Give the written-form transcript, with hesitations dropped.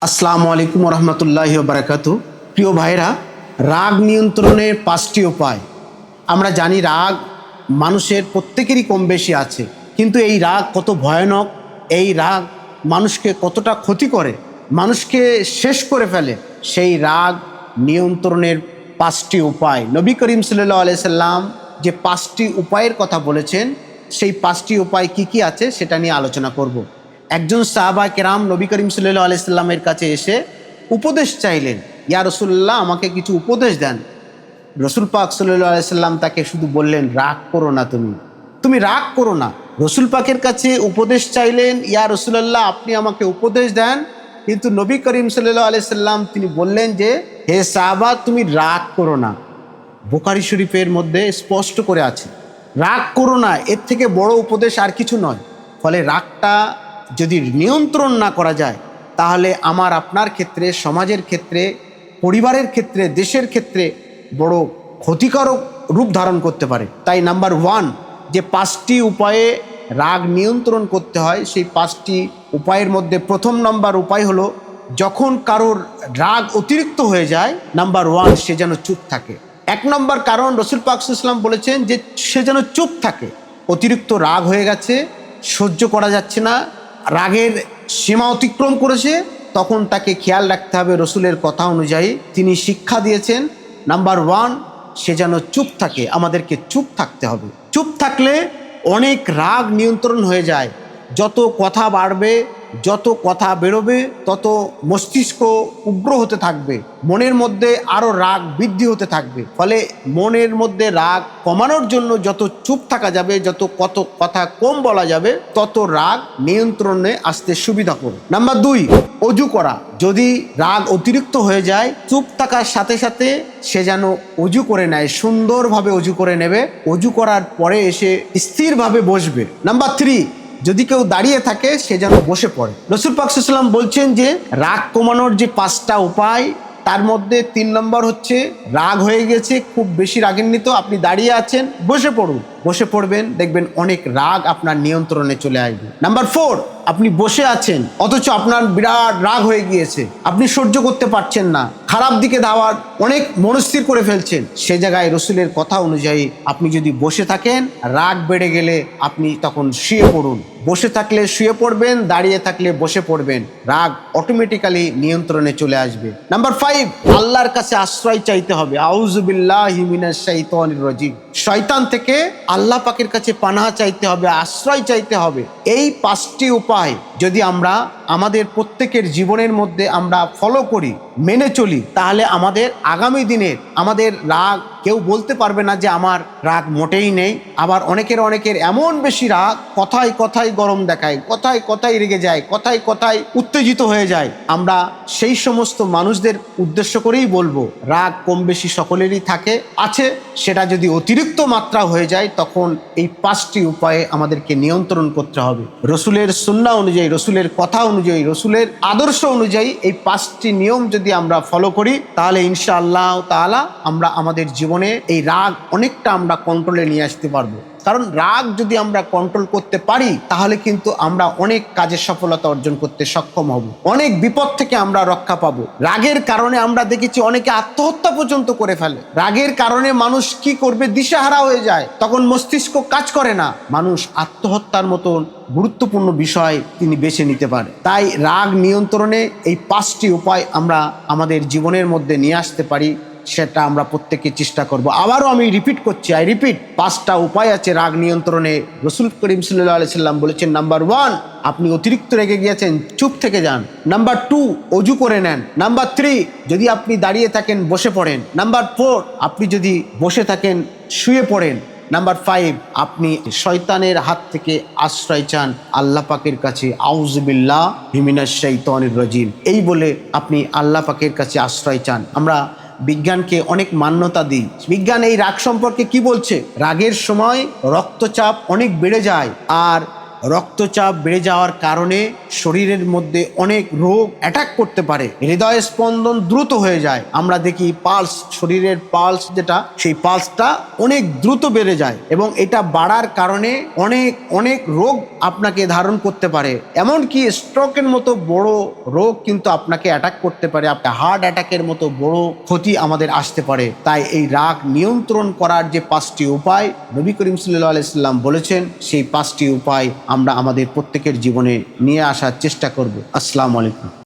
আসসালামু আলাইকুম রহমতুল্লাহি বারাকাতু। প্রিয় ভাইরা, রাগ নিয়ন্ত্রণের 5টি উপায়। আমরা জানি রাগ মানুষের প্রত্যেকেরই কম বেশি আছে, কিন্তু এই রাগ কত ভয়ানক, এই রাগ মানুষকে কতটা ক্ষতি করে, মানুষকে শেষ করে ফেলে। সেই রাগ নিয়ন্ত্রণের 5টি উপায় নবী করিম সাল্লাল্লাহু আলাইহি সাল্লাম যে 5টি উপায়ের কথা বলেছেন, সেই 5টি উপায় কি কি আছে সেটা নিয়ে আলোচনা করব। একজন সাহাবা কেরাম নবী করিম সাল্লাল্লাহু আলাইহি সাল্লামের কাছে এসে উপদেশ চাইলেন, ইয়া রাসূলুল্লাহ, আমাকে কিছু উপদেশ দেন। রসুল পাক সাল্লাল্লাহু আলাইহি সাল্লাম তাকে শুধু বললেন, রাগ করো না, তুমি রাগ করো না। রসুল পাকের কাছে উপদেশ চাইলেন, ইয়া রাসূলুল্লাহ, আপনি আমাকে উপদেশ দেন। কিন্তু নবী করিম সাল্লাল্লাহু আলাইহি সাল্লাম তিনি বললেন যে, হে সাহাবা, তুমি রাগ করো না। বুখারী শরীফের মধ্যে স্পষ্ট করে আছে, রাগ করো না, এর থেকে বড় উপদেশ আর কিছু নয়। ফলে রাগটা যদি নিয়ন্ত্রণ না করা যায়, তাহলে আমার আপনার ক্ষেত্রে, সমাজের ক্ষেত্রে, পরিবারের ক্ষেত্রে, দেশের ক্ষেত্রে বড় ক্ষতিকারক রূপ ধারণ করতে পারে। তাই নাম্বার 1, যে 5টি উপায়ে রাগ নিয়ন্ত্রণ করতে হয়, সেই 5টি উপায়ের মধ্যে প্রথম নম্বর উপায় হলো, যখন কারোর রাগ অতিরিক্ত হয়ে যায়, নাম্বার 1, সে যেন চুপ থাকে। 1 নম্বর কারণ রসুল পাক সাল্লাল্লাহু আলাইহি ওয়াসাল্লাম বলেছেন যে সে যেন চুপ থাকে। অতিরিক্ত রাগ হয়ে গেছে, সহ্য করা যাচ্ছে না, রাগের সীমা অতিক্রম করেছে, তখন তাকে খেয়াল রাখতে হবে রসুলের কথা অনুযায়ী তিনি শিক্ষা দিয়েছেন। নাম্বার 1, সে যেন চুপ থাকে। আমাদেরকে চুপ থাকতে হবে। চুপ থাকলে অনেক রাগ নিয়ন্ত্রণ হয়ে যায়। যত কথা বাড়বে, যত কথা বেরোবে, তত মস্তিষ্ক উগ্র হতে থাকবে, মনের মধ্যে আরও রাগ বৃদ্ধি হতে থাকবে। ফলে মনের মধ্যে রাগ কমানোর জন্য যত চুপ থাকা যাবে, যত কথা কম বলা যাবে, তত রাগ নিয়ন্ত্রণে আসতে সুবিধা করবে। নাম্বার 2, অজু করা। যদি রাগ অতিরিক্ত হয়ে যায়, চুপ থাকার সাথে সাথে সে যেন অজু করে নেয়, সুন্দরভাবে অজু করে নেবে। অজু করার পরে এসে স্থিরভাবে বসবে। নাম্বার 3, যদি কেউ দাঁড়িয়ে থাকে, সে যেন বসে পড়ে। রসুল পাক সাল্লাল্লাহু আলাইহি ওয়াসাল্লাম বলছেন যে রাগ কমানোর যে 5টা উপায়, তার মধ্যে 3 নম্বর হচ্ছে, রাগ হয়ে গেছে, খুব বেশি রাগান্বিত, আপনি দাঁড়িয়ে আছেন, বসে পড়ুন। বসে পড়বেন, দেখবেন অনেক রাগ আপনার নিয়ন্ত্রণে চলে আসবে। নাম্বার 4, আপনি বসে আছেন অথচ আপনার বিরাট রাগ হয়ে গিয়েছে, আপনি সহ্য করতে পারছেন না, খারাপ দিকে ধাওয়ার অনেক মনস্থির করে ফেলছেন। সে জায়গায় রসুলের কথা অনুযায়ী আপনি যদি বসে থাকেন, রাগ বেড়ে গেলে আপনি তখন শুয়ে পড়ুন। বসে থাকলে শুয়ে পড়বেন, দাঁড়িয়ে থাকলে বসে পড়বেন, রাগ অটোমেটিক্যালি নিয়ন্ত্রণে চলে আসবে। নাম্বার 5, আল্লাহর কাছে আশ্রয় চাইতে হবে। আউযু বিল্লাহি মিনাশ শাইতানির রাজিম। শয়তান থেকে আল্লাহ পাকের কাছে পানাহ চাইতে হবে, আশ্রয় চাইতে হবে। এই 5টি উপায় যদি আমরা আমাদের প্রত্যেকের জীবনের মধ্যে আমরা ফলো করি, মেনে চলি, তাহলে আমাদের আগামী দিনের আমাদের রাগ, কেউ বলতে পারবে না যে আমার রাগ মোটেই নেই। আবার অনেকের এমন বেশি রাগ, কথায় কথায় গরম দেখায়, কথায় কথায় রেগে যায়, কথায় কথায় উত্তেজিত হয়ে যায়। আমরা সেই সমস্ত মানুষদের উদ্দেশ্য করেই বলবো, রাগ কম বেশি সকলেরই আছে। সেটা যদি অতিরিক্ত মাত্রা হয়ে যায়, তখন এই 5টি উপায়ে আমাদেরকে নিয়ন্ত্রণ করতে হবে। রসুলের সুন্নাহ অনুযায়ী, রসুলের কথা অনুযায়ী, রসুলের আদর্শ অনুযায়ী এই 5টি নিয়ম যদি আমরা ফলো করি, তাহলে ইনশাআল্লাহ তাআলা আমরা আমাদের জীবনে এই রাগ অনেকটা আমরা কন্ট্রোলে নিয়ে আসতে পারবো। কারণ রাগ যদি আমরা কন্ট্রোল করতে পারি, তাহলে কিন্তু আমরা অনেক কাজের সফলতা অর্জন করতে সক্ষম হব, অনেক বিপদ থেকে আমরা রক্ষা পাবো। রাগের কারণে আমরা দেখেছি অনেকে আত্মহত্যা পর্যন্ত করে ফেলে। রাগের কারণে মানুষ কি করবে দিশেহারা হয়ে যায়, তখন মস্তিষ্ক কাজ করে না, মানুষ আত্মহত্যার মতন গুরুত্বপূর্ণ বিষয় তিনি বেছে নিতে পারে। তাই রাগ নিয়ন্ত্রণে এই 5টি উপায় আমরা আমাদের জীবনের মধ্যে নিয়ে আসতে পারি, সেটা আমরা প্রত্যেকে চেষ্টা করব। আবারও আমি রিপিট করছি, 5টা উপায় আছে রাগ নিয়ন্ত্রণে। রসুল করিম সাল্লাল্লাহু আলাইহি সাল্লাম বলেছেন, নাম্বার 1, আপনি অতিরিক্ত রেগে গিয়েছেন, চুপ থেকে যান। নাম্বার 2, অজু করে নেন। নাম্বার 3, যদি আপনি দাঁড়িয়ে থাকেন, বসে পড়েন। নাম্বার 4, আপনি যদি বসে থাকেন, শুয়ে পড়েন। নাম্বার 5, আপনি শয়তানের হাত থেকে আশ্রয় চান আল্লাহ পাকের কাছে। আউযু বিল্লাহি মিনাশ শাইতানির রাজিম। এই বলে আপনি আল্লাহ পাকের কাছে আশ্রয় চান। আমরা বিজ্ঞানকে অনেক মান্যতা দিই। বিজ্ঞান এই রাগ সম্পর্কে কি বলছে? রাগের সময় রক্তচাপ অনেক বেড়ে যায়, আর রক্তচাপ বেড়ে যাওয়ার কারণে শরীরের মধ্যে অনেক রোগ অ্যাটাক করতে পারে, হৃদয় স্পন্দন দ্রুত হয়ে যায়। আমরা দেখি পালস, শরীরের পালস যেটা, সেই পালসটা অনেক দ্রুত বেড়ে যায় এবং এটা বাড়ার কারণে অনেক অনেক রোগ আপনাকে ধারণ করতে পারে। এমনকি স্ট্রোকের মতো বড় রোগ কিন্তু আপনাকে অ্যাটাক করতে পারে, আপনার হার্ট অ্যাটাকের মতো বড় ক্ষতি আমাদের আসতে পারে। তাই এই রাগ নিয়ন্ত্রণ করার যে 5টি উপায় নবী করিম সাল্লাল্লাহু আলাইহি সাল্লাম বলেছেন, সেই 5টি উপায় আমরা আমাদের প্রত্যেকের জীবনে নিয়ে আসার চেষ্টা করব। আসসালামু আলাইকুম।